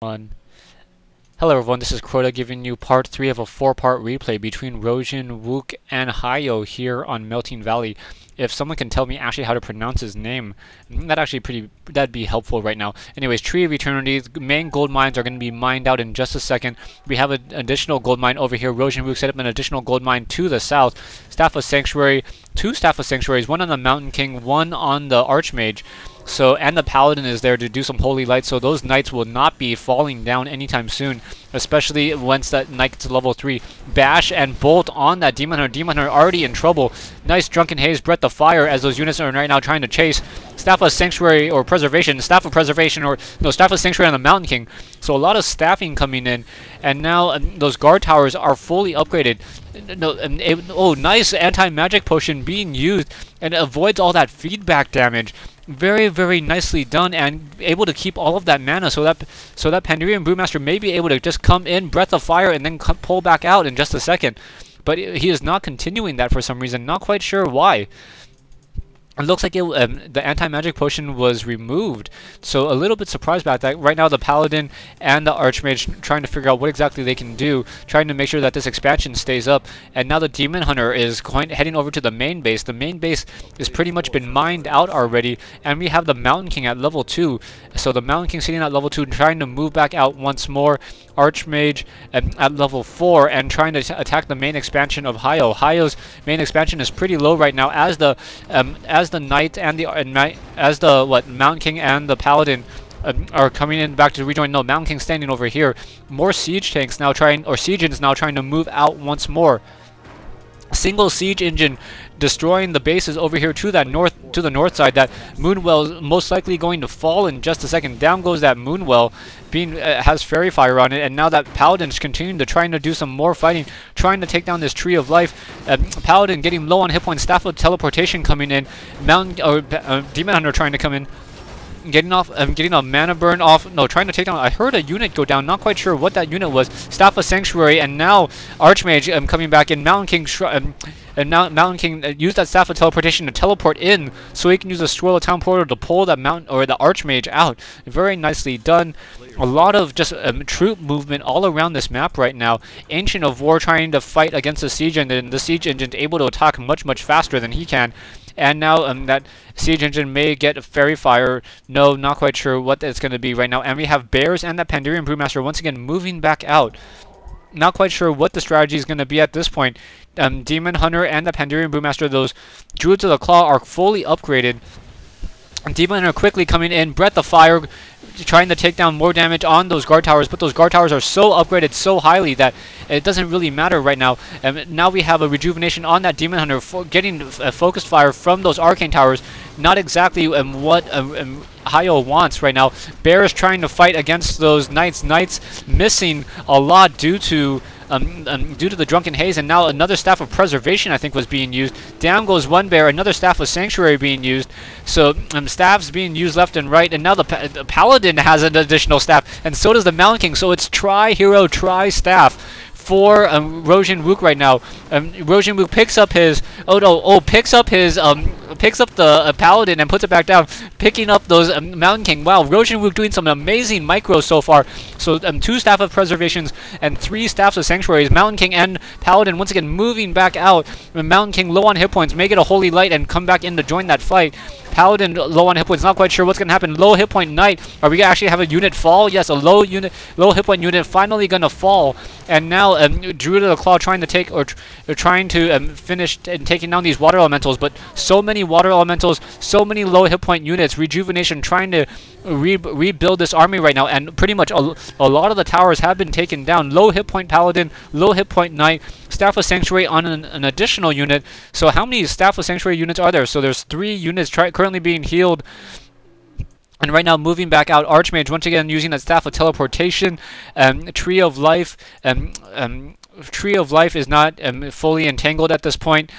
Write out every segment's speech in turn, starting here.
On. Hello everyone, this is Crota giving you part 3 of a 4-part replay between Rohjinwook and Hyo here on Melting Valley. If someone can tell me actually how to pronounce his name, that'd be helpful right now. Anyways, Tree of Eternity, main gold mines are going to be mined out in just a second. We have an additional gold mine over here. Rohjinwook set up an additional gold mine to the south. Staff of Sanctuary, 2 Staff of Sanctuaries, one on the Mountain King, one on the Archmage. And the Paladin is there to do some holy light, so those knights will not be falling down anytime soon, especially once that knight gets to level 3. Bash and Bolt on that Demon Hunter. Demon Hunter already in trouble. Nice Drunken Haze, Breath of Fire as those units are right now trying to chase. Staff of Sanctuary or Preservation, Staff of Preservation or no, Staff of Sanctuary on the Mountain King. So a lot of staffing coming in, and now those guard towers are fully upgraded. Oh, nice anti-magic potion being used and avoids all that feedback damage. Very, very nicely done, and able to keep all of that mana, so that Pandurian Brewmaster may be able to just come in, Breath of Fire, and then pull back out in just a second. But he is not continuing that for some reason. Not quite sure why. It looks like the anti-magic potion was removed, so a little bit surprised about that. Right now the Paladin and the Archmage trying to figure out what exactly they can do, trying to make sure that this expansion stays up, and now the Demon Hunter is heading over to the main base. The main base has pretty much been mined out already, and we have the Mountain King at level 2, so the Mountain King sitting at level 2 trying to move back out once more. Archmage at level 4 and trying to attack the main expansion of Hyo. Hyo's main expansion is pretty low right now as the Knight and the Mountain King and the Paladin are coming in back to rejoin. No, Mountain King standing over here. More siege tanks now siege engines now trying to move out once more. Single siege engine destroying the bases over here to the north side. That Moonwell is most likely going to fall in just a second. Down goes that Moonwell, has Fairy Fire on it, and now that Paladin's continuing to trying to do some more fighting, trying to take down this Tree of Life. Paladin getting low on hit points. Staff of Teleportation coming in. Demon Hunter trying to come in. Getting a mana burn off. No, trying to take down. I heard a unit go down. Not quite sure what that unit was. Staff of Sanctuary, and now Archmage coming back in. Mountain King and now Mountain King used that Staff of Teleportation to teleport in, so he can use a Scroll of Town Portal to pull that Mountain or the Archmage out. Very nicely done. A lot of just troop movement all around this map right now. Ancient of War trying to fight against the Siege Engine. The Siege Engine able to attack much faster than he can. And now that Siege Engine may get Fairy Fire. No, not quite sure what it's going to be right now. And we have Bears and that Pandurian Brewmaster once again moving back out. Not quite sure what the strategy is going to be at this point. Demon Hunter and the Pandurian Brewmaster, those Druids of the Claw, are fully upgraded. Demon Hunter quickly coming in. Breath of Fire trying to take down more damage on those guard towers, but those guard towers are so upgraded so highly that it doesn't really matter right now. Now we have a rejuvenation on that Demon Hunter, getting focused fire from those arcane towers. Not exactly what Hyo wants right now. Bear is trying to fight against those knights. Knights missing a lot due to the Drunken Haze, and now another Staff of Preservation I think was being used. Down goes one bear, another Staff of Sanctuary being used. So staffs being used left and right, and now the Paladin has an additional staff, and so does the Mountain King. So it's tri-hero, tri-staff for Rohjinwook right now. Rohjinwook picks up his picks up the Paladin and puts it back down, picking up those Mountain King. Wow, Rohjinwook doing some amazing micros so far. So 2 Staff of Preservations and 3 Staffs of Sanctuaries. Mountain King and Paladin once again moving back out. Mountain King low on hit points, may get a Holy Light and come back in to join that fight. Paladin low on hit points, not quite sure what's going to happen. Low hit point Knight. Are we going to actually have a unit fall? Yes, a low hit point unit finally going to fall. And now Druid of the Claw trying to take, or trying to finish and taking down these water elementals, but so many water elementals, so many low hit point units. Rejuvenation trying to rebuild this army right now, and pretty much a lot of the towers have been taken down. Low hit point Paladin, low hit point Knight, Staff of Sanctuary on an additional unit. So how many Staff of Sanctuary units are there? So there's 3 units currently being healed. And right now moving back out, Archmage once again using that Staff of Teleportation. Tree of Life. Tree of Life is not fully entangled at this point.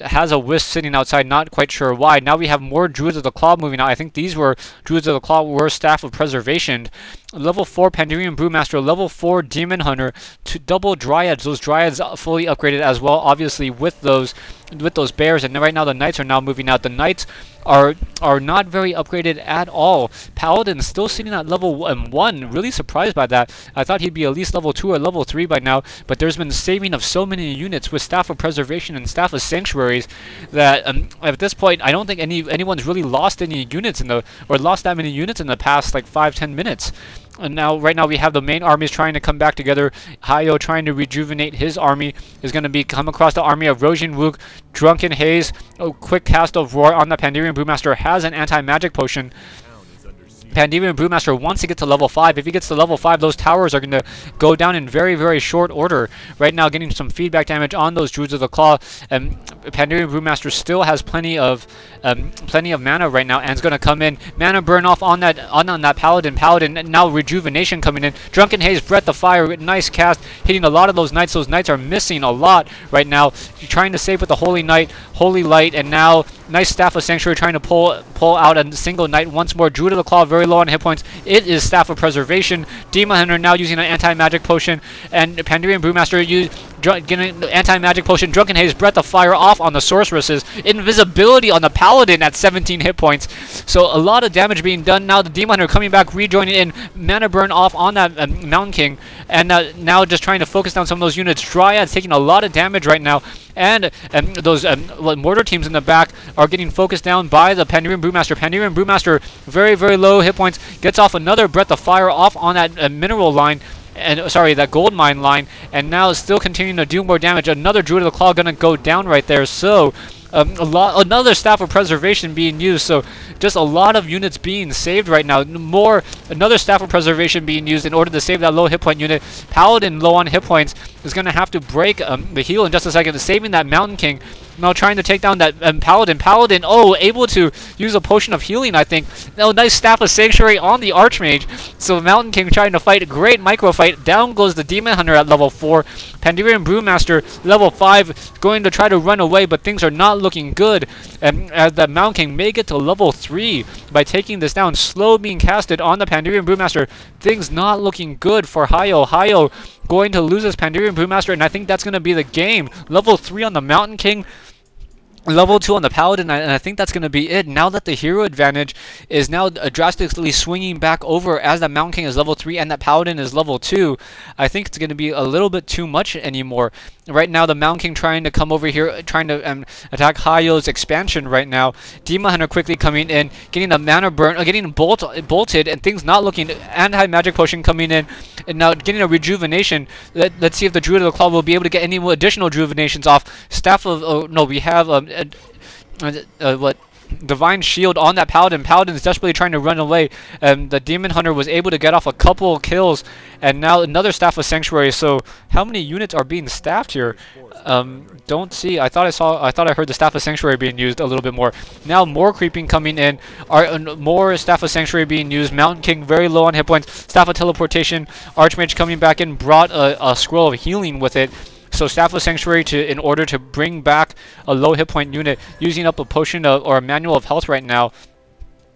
Has a wisp sitting outside, not quite sure why. Now we have more Druids of the Claw moving out. I think these were Druids of the Claw were Staff of Preservation. Level 4 Pandurian Brewmaster, level 4 Demon Hunter, 2 double Dryads. Those Dryads fully upgraded as well, obviously with those with those bears, and right now the knights are now moving out. The knights are not very upgraded at all. Paladin still sitting at level 1. Really surprised by that. I thought he'd be at least level 2 or level 3 by now, but there's been saving of so many units with Staff of Preservation and Staff of Sanctuaries that at this point I don't think anyone's really lost any units or lost that many units in the past like 5-10 minutes. And now, right now, we have the main armies trying to come back together. Hayo trying to rejuvenate his army is going to come across the army of Rohjinwook. Drunken Haze, quick cast of Roar on the Pandirian Brewmaster, has an anti-magic potion. Pandirian Brewmaster wants to get to level 5. If he gets to level 5, those towers are going to go down in very, very short order. Right now, getting some feedback damage on those Druids of the Claw. Pandirian Brewmaster still has plenty of mana right now, and is going to come in. Mana burn off on that Paladin. Paladin now rejuvenation coming in. Drunken Haze, Breath of Fire, nice cast, hitting a lot of those knights. Those knights are missing a lot right now. Trying to save with the Holy Knight, Holy Light, and now nice Staff of Sanctuary trying to pull out a single knight once more. Druid of the Claw very low on hit points. It is Staff of Preservation. Demon Hunter now using an anti-magic potion, and Pandirian Brewmaster getting anti-magic potion. Drunken Haze, Breath of Fire off on the sorceresses. Invisibility on the Paladin at 17 hit points. So a lot of damage being done. Now the Demon Hunter coming back, rejoining in. Mana burn off on that Mountain King, and now just trying to focus down some of those units. Dryads taking a lot of damage right now, and those mortar teams in the back are getting focused down by the Pandirian Brewmaster. Pandirian Brewmaster very, very low hit points, gets off another Breath of Fire off on that mineral line, and sorry, that gold mine line, and now still continuing to do more damage. Another Druid of the Claw gonna go down right there. So another Staff of Preservation being used, so just a lot of units being saved right now. Another Staff of Preservation being used in order to save that low hit point unit. Paladin low on hit points is going to have to break the heal in just a second, saving that Mountain King. Now trying to take down that Paladin. Paladin, able to use a potion of healing, I think. Now nice Staff of Sanctuary on the Archmage. So Mountain King trying to fight. Great micro fight. Down goes the Demon Hunter at level 4. Pandirian Brewmaster, level 5, going to try to run away, but things are not looking good. And as the Mountain King may get to level 3 by taking this down. Slow being casted on the Pandirian Brewmaster. Things not looking good for Hayo. Hayo going to lose his Pandirian Brewmaster, and I think that's going to be the game. Level 3 on the Mountain King. Level 2 on the Paladin, and I think that's going to be it. Now that the hero advantage is now drastically swinging back over as that Mountain King is level 3 and that Paladin is level 2, I think it's going to be a little bit too much anymore. Right now, the Mountain King trying to come over here, trying to attack Hayo's expansion right now. Demon Hunter quickly coming in, getting a mana burn, getting bolted, and things not looking. Anti-magic potion coming in, and now getting a rejuvenation. Let's see if the Druid of the Claw will be able to get any more additional rejuvenations off. Staff of, no, we have what? Divine Shield on that Paladin. Paladin is desperately trying to run away. The Demon Hunter was able to get off a couple kills, and now another Staff of Sanctuary. So how many units are being staffed here? Don't see. I thought I heard the Staff of Sanctuary being used a little bit more. Now more creeping coming in. More Staff of Sanctuary being used. Mountain King very low on hit points. Staff of Teleportation. Archmage coming back in, brought a scroll of healing with it. So Staff of Sanctuary in order to bring back a low hit point unit, using up a potion or a manual of health right now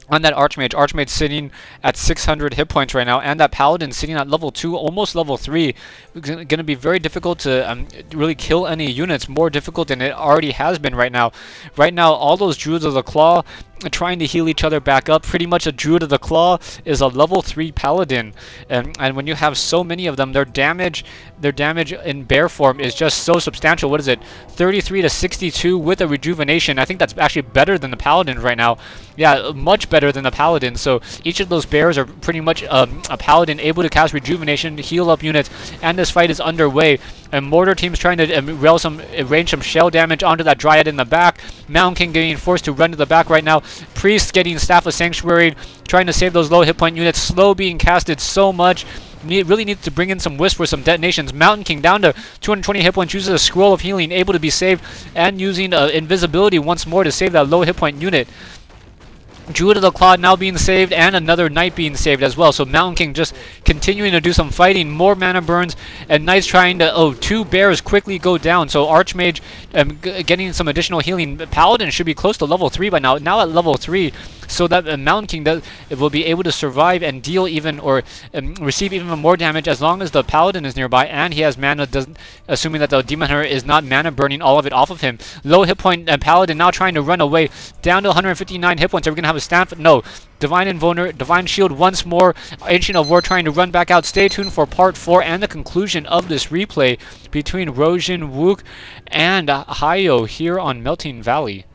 on that Archmage. Archmage sitting at 600 hit points right now, and that Paladin sitting at level 2, almost level 3. It's going to be very difficult to really kill any units, more difficult than it already has been right now. Right now, all those Druids of the Claw trying to heal each other back up. Pretty much a Druid of the Claw is a level 3 Paladin, and when you have so many of them, their damage in bear form is just so substantial. What is it? 33 to 62 with a rejuvenation. I think that's actually better than the Paladin right now. Yeah, much better than the Paladin. So each of those bears are pretty much a Paladin able to cast rejuvenation, heal up units, and this fight is underway. And mortar teams trying to range some shell damage onto that Dryad in the back. Mountain King getting forced to run to the back right now. Priest getting Staff of Sanctuary, trying to save those low hit point units. Slow being casted so much. Really needs to bring in some wisp for some detonations. Mountain King down to 220 hit points, uses a scroll of healing, able to be saved, and using invisibility once more to save that low hit point unit. Druid of the Claw now being saved, and another Knight being saved as well. So Mountain King just continuing to do some fighting, more mana burns, and Knights trying to, two bears quickly go down. So Archmage getting some additional healing. Paladin should be close to level 3 by now. Now at level 3, so that the Mountain King it will be able to survive and deal even or receive even more damage as long as the Paladin is nearby and he has mana, assuming that the Demon Hunter is not mana burning all of it off of him. Low hit point Paladin now trying to run away, down to 159 hit points. Are we going to have a stand? No. Divine Shield once more. Ancient of War trying to run back out. Stay tuned for part 4 and the conclusion of this replay between Rohjinwook and Hayo here on Melting Valley.